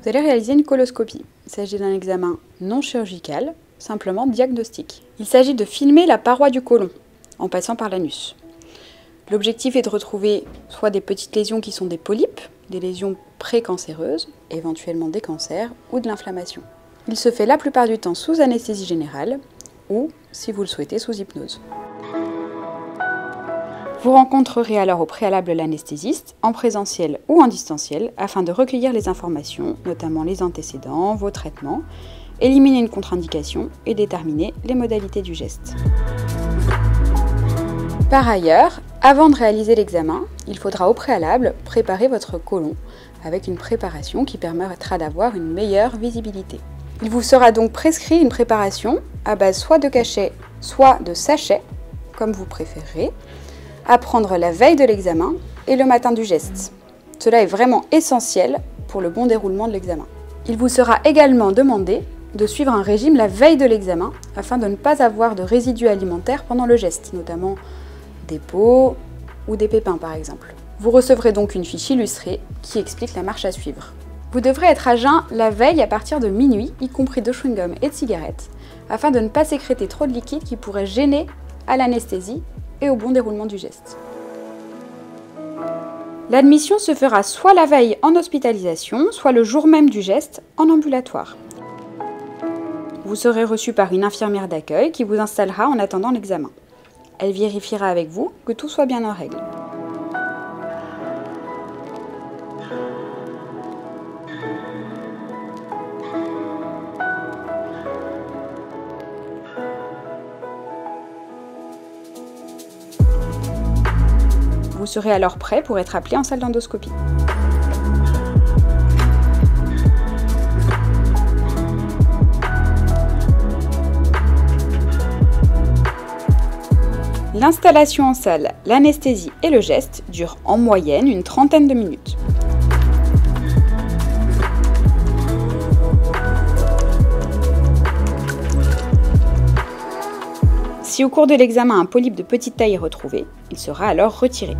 Vous allez réaliser une coloscopie. Il s'agit d'un examen non chirurgical, simplement diagnostique. Il s'agit de filmer la paroi du côlon en passant par l'anus. L'objectif est de retrouver soit des petites lésions qui sont des polypes, des lésions précancéreuses, éventuellement des cancers ou de l'inflammation. Il se fait la plupart du temps sous anesthésie générale ou, si vous le souhaitez, sous hypnose. Vous rencontrerez alors au préalable l'anesthésiste, en présentiel ou en distanciel, afin de recueillir les informations, notamment les antécédents, vos traitements, éliminer une contre-indication et déterminer les modalités du geste. Par ailleurs, avant de réaliser l'examen, il faudra au préalable préparer votre côlon avec une préparation qui permettra d'avoir une meilleure visibilité. Il vous sera donc prescrit une préparation à base soit de cachet, soit de sachet, comme vous préférez, à prendre la veille de l'examen et le matin du geste. Cela est vraiment essentiel pour le bon déroulement de l'examen. Il vous sera également demandé de suivre un régime la veille de l'examen afin de ne pas avoir de résidus alimentaires pendant le geste, notamment des peaux ou des pépins par exemple. Vous recevrez donc une fiche illustrée qui explique la marche à suivre. Vous devrez être à jeun la veille à partir de minuit, y compris de chewing-gum et de cigarettes, afin de ne pas sécréter trop de liquide qui pourrait gêner à l'anesthésie et au bon déroulement du geste. L'admission se fera soit la veille en hospitalisation, soit le jour même du geste en ambulatoire. Vous serez reçu par une infirmière d'accueil qui vous installera en attendant l'examen. Elle vérifiera avec vous que tout soit bien en règle. Vous serez alors prêt pour être appelé en salle d'endoscopie. L'installation en salle, l'anesthésie et le geste durent en moyenne une trentaine de minutes. Si au cours de l'examen un polype de petite taille est retrouvé, il sera alors retiré.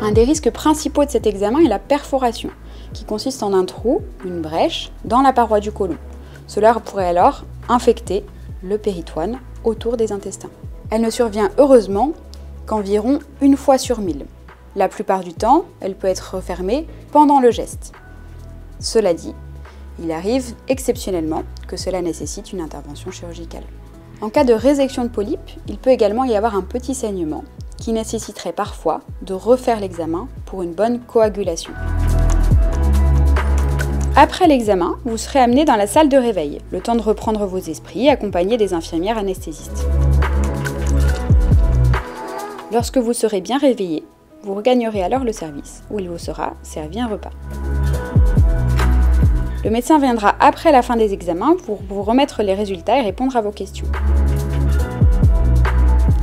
Un des risques principaux de cet examen est la perforation, qui consiste en un trou, une brèche, dans la paroi du côlon. Cela pourrait alors infecter le péritoine autour des intestins. Elle ne survient heureusement qu'environ une fois sur 1000. La plupart du temps, elle peut être refermée pendant le geste. Cela dit, il arrive exceptionnellement que cela nécessite une intervention chirurgicale. En cas de résection de polype, il peut également y avoir un petit saignement qui nécessiterait parfois de refaire l'examen pour une bonne coagulation. Après l'examen, vous serez amené dans la salle de réveil, le temps de reprendre vos esprits, accompagné des infirmières anesthésistes. Lorsque vous serez bien réveillé, vous regagnerez alors le service, où il vous sera servi un repas. Le médecin viendra après la fin des examens pour vous remettre les résultats et répondre à vos questions.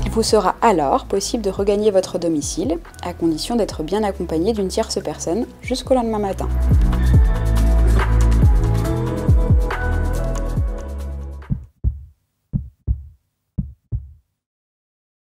Il vous sera alors possible de regagner votre domicile, à condition d'être bien accompagné d'une tierce personne jusqu'au lendemain matin.